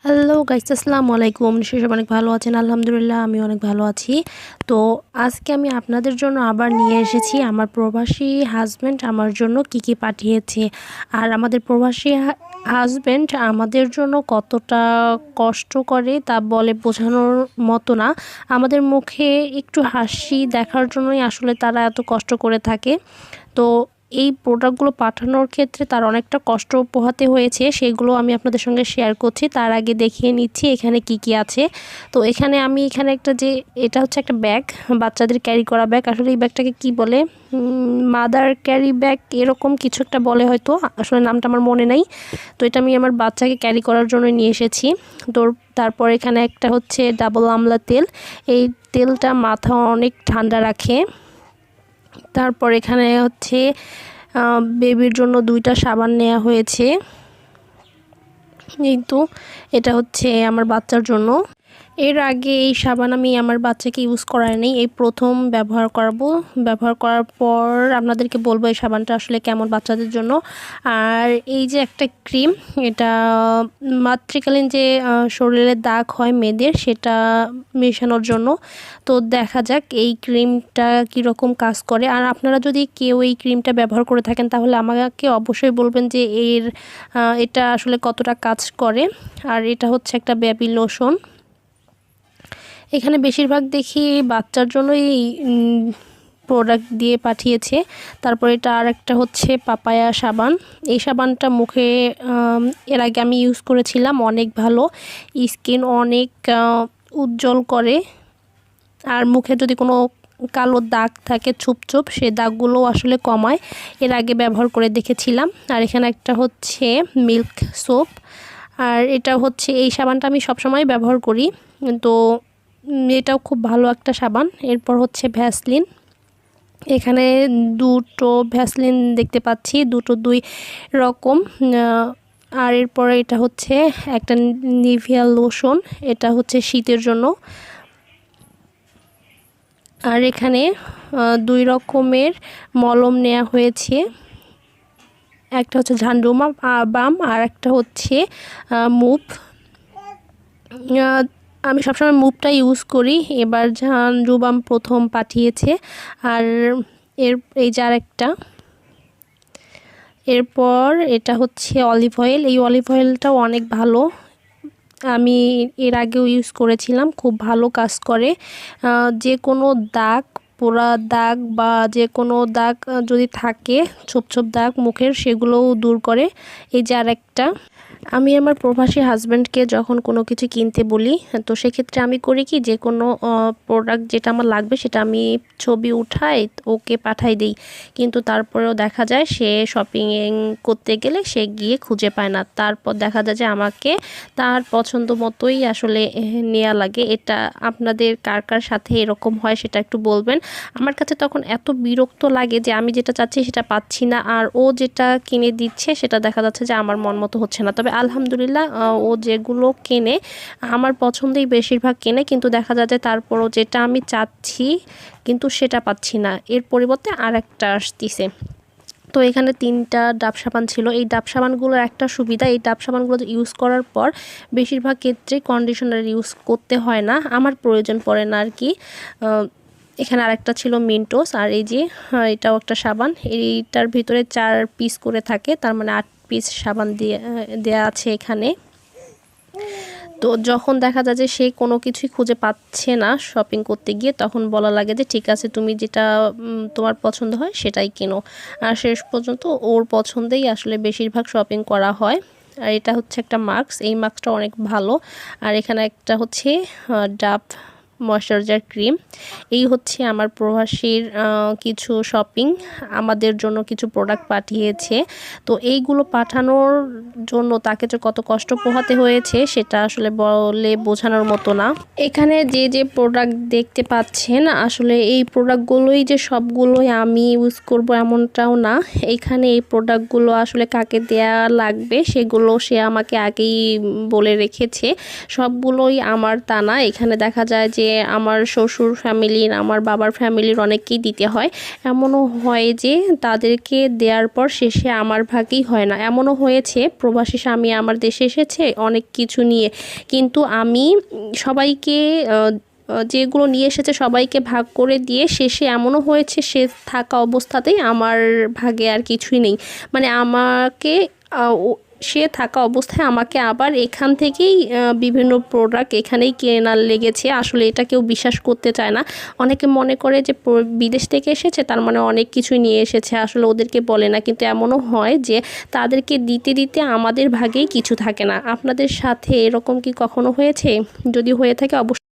Hello guys, আসসালামু আলাইকুম। নিশ্চয়ই সবাই অনেক ভালো আছেন। আলহামদুলিল্লাহ আমি অনেক ভালো আছি। তো আজকে আমি আপনাদের জন্য আবার নিয়ে এসেছি আমার প্রবাসী হাসব্যান্ড আমার জন্য কি কি পাঠিয়েছে। আর আমাদের প্রবাসী হাসব্যান্ড আমাদের জন্য কতটা কষ্ট করে তা বলে বোঝানোর মতো না। আমাদের মুখে একটু হাসি দেখার জন্যই আসলে তারা এত কষ্ট করে থাকে। তো এই প্রোডাক্টগুলো পাঠানোর ক্ষেত্রে তার অনেকটা কষ্ট পোহাতে হয়েছে, সেগুলো আমি আপনাদের সঙ্গে শেয়ার করছি। তার আগে দেখিয়ে নিচ্ছি এখানে কি কি আছে। তো এখানে একটা যে এটা হচ্ছে একটা ব্যাগ, বাচ্চাদের ক্যারি করা ব্যাগ। আসলে এই ব্যাগটাকে কি বলে, মাদার ক্যারি ব্যাগ এরকম কিছু একটা বলে হয়তো, আসলে নামটা আমার মনে নেই। তো এটা আমি আমার বাচ্চাকে ক্যারি করার জন্য নিয়ে এসেছি। তো তারপর এখানে একটা হচ্ছে ডাবল আমলা তেল। এই তেলটা মাথা অনেক ঠান্ডা রাখে। তারপর এখানে হচ্ছে বেবির জন্য 2টা সাবান নেওয়া হয়েছে। কিন্তু এটা হচ্ছে আমার বাচ্চার জন্য। এর আগে এই সাবান আমি আমার বাচ্চাকে ইউজ করাই নাই, এই প্রথম ব্যবহার করব। ব্যবহার করার পর আপনাদেরকে বলবো এই সাবানটা আসলে কেমন বাচ্চাদের জন্য। আর এই যে একটা ক্রিম, এটা মাতৃকালীন যে শরীরে দাগ হয় মেয়েদের, সেটা মেশানোর জন্য। তো দেখা যাক এই ক্রিমটা কীরকম কাজ করে। আর আপনারা যদি কেউ এই ক্রিমটা ব্যবহার করে থাকেন তাহলে আমাকে অবশ্যই বলবেন যে এটা আসলে কতটা কাজ করে। আর এটা হচ্ছে একটা বেবি লোশন। এখানে বেশিরভাগ দেখি বাচ্চার জন্যই প্রোডাক্ট দিয়ে পাঠিয়েছে। তারপর এটা আর একটা হচ্ছে পাপায়া সাবান। এই সাবানটা মুখে এর আগে আমি ইউজ করেছিলাম, অনেক ভালো, স্কিন অনেক উজ্জ্বল করে। আর মুখে যদি কোনো কালো দাগ থাকে ছোপ সে দাগগুলো আসলে কমায়। এর আগে ব্যবহার করে দেখেছিলাম। আর এখানে একটা হচ্ছে মিল্ক সোপ। আর এটা হচ্ছে এই সাবানটা আমি সবসময় ব্যবহার করি, তো এটাও খুব ভালো একটা সাবান। এরপর হচ্ছে ভ্যাসলিন। এখানে দুটো ভ্যাসলিন দেখতে পাচ্ছি, দুই রকম। আর এরপরে এটা হচ্ছে একটা নিভিয়া লোশন, এটা হচ্ছে শীতের জন্য। আর এখানে 2 রকমের মলম নেওয়া হয়েছে, একটা হচ্ছে ঝান্ডুমা বাম আর একটা হচ্ছে মুভ। আমি সবসময় মুভটা ইউজ করি, এবার ঝান্ডুবাম প্রথম পাঠিয়েছে। আর এই যে আরেকটা। এরপর এটা হচ্ছে অলিভ অয়েল। এই অলিভ অয়েলটাও অনেক ভালো, আমি এর আগেও ইউজ করেছিলাম, খুব ভালো কাজ করে। যে কোনো দাগ, পোড়া দাগ বা যে কোনো দাগ যদি থাকে, ছোপ দাগ মুখের, সেগুলোও দূর করে। এই যে আরেকটা। আমি আমার প্রবাসী হাজব্যান্ডকে যখন কোনো কিছু কিনতে বলি, তো সেক্ষেত্রে আমি করি কি, যে কোনো প্রোডাক্ট যেটা আমার লাগবে সেটা আমি ছবি উঠাই ওকে পাঠাই দিই। কিন্তু তারপরেও দেখা যায় সে শপিং করতে গেলে সে গিয়ে খুঁজে পায় না। তারপর দেখা যায় যে আমাকে তার পছন্দ মতোই আসলে নেওয়া লাগে। এটা আপনাদের কার কার সাথে এরকম হয় সেটা একটু বলবেন। আমার কাছে তখন এত বিরক্ত লাগে যে আমি যেটা চাচ্ছি সেটা পাচ্ছি না, আর ও যেটা কিনে দিচ্ছে সেটা দেখা যাচ্ছে যে আমার মন মতো হচ্ছে না। তবে আলহামদুলিল্লাহ ও যেগুলো কেনে আমার পছন্দেই বেশিরভাগ কেনে, কিন্তু দেখা যায় যে তারপরও যেটা আমি চাচ্ছি কিন্তু সেটা পাচ্ছি না, এর পরিবর্তে আর একটা আসতিছে। তো এখানে 3টা ডাব সাবান ছিল। এই ডাব সাবানগুলোর একটা সুবিধা, এই ডাব সাবানগুলো ইউজ করার পর বেশিরভাগ ক্ষেত্রে কন্ডিশনার ইউজ করতে হয় না, আমার প্রয়োজন পড়ে না আর কি। এখানে আরেকটা ছিল মিন্টোস। আর এই যে এটাও একটা সাবান, এইটার ভিতরে 4 পিস করে থাকে, তার মানে 8 পিস সাবান দেয়া আছে এখানে। তো যখন দেখা যায় যে সে কোনো কিছুই খুঁজে পাচ্ছে না শপিং করতে গিয়ে, তখন বলা লাগে যে ঠিক আছে তুমি যেটা তোমার পছন্দ হয় সেটাই কেনো। আর শেষ পর্যন্ত ওর পছন্দেই আসলে বেশিরভাগ শপিং করা হয়। আর এটা হচ্ছে একটা মাস্ক, এই মাস্কটা অনেক ভালো। আর এখানে একটা হচ্ছে ডাব ময়শ্চারাইজার ক্রিম। এই হচ্ছে আমার প্রবাসীর কিছু শপিং, আমাদের জন্য কিছু প্রোডাক্ট পাঠিয়েছে। তো এইগুলো পাঠানোর জন্য তাকে যে কত কষ্ট পোহাতে হয়েছে সেটা আসলে বলে বোঝানোর মতো না। এখানে যে প্রোডাক্ট দেখতে পাচ্ছেন, আসলে এই প্রোডাক্টগুলোই যে সবগুলোই আমি ইউজ করব এমনটাও না। এখানে এই প্রোডাক্টগুলো আসলে কাকে দেয়া লাগবে সেগুলো সে আমাকে আগেই বলে রেখেছে, সবগুলোই আমার তা না। এখানে দেখা যায় যে আমার শ্বশুর ফ্যামিলির, আমার বাবার ফ্যামিলির অনেককেই দিতে হয়। এমনও হয় যে তাদেরকে দেওয়ার পর শেষে আমার ভাগই হয় না। এমনও হয়েছে প্রবাসী স্বামী আমার দেশে এসেছে অনেক কিছু নিয়ে, কিন্তু আমি সবাইকে যেগুলো নিয়ে এসেছে সবাইকে ভাগ করে দিয়ে শেষে এমনও হয়েছে সে থাকা অবস্থাতেই আমার ভাগে আর কিছুই নেই। মানে আমাকে সে থাকা অবস্থায় আমাকে আবার এখান থেকেই বিভিন্ন প্রোডাক্ট এখানেই কেনার লেগেছে। আসলে এটা কেউ বিশ্বাস করতে চায় না। অনেকে মনে করে যে বিদেশ থেকে এসেছে তার মানে অনেক কিছুই নিয়ে এসেছে, আসলে ওদেরকে বলে না। কিন্তু এমনও হয় যে তাদেরকে দিতে দিতে আমাদের ভাগেই কিছু থাকে না। আপনাদের সাথে এরকম কি কখনো হয়েছে? যদি হয়ে থাকে অবশ্যই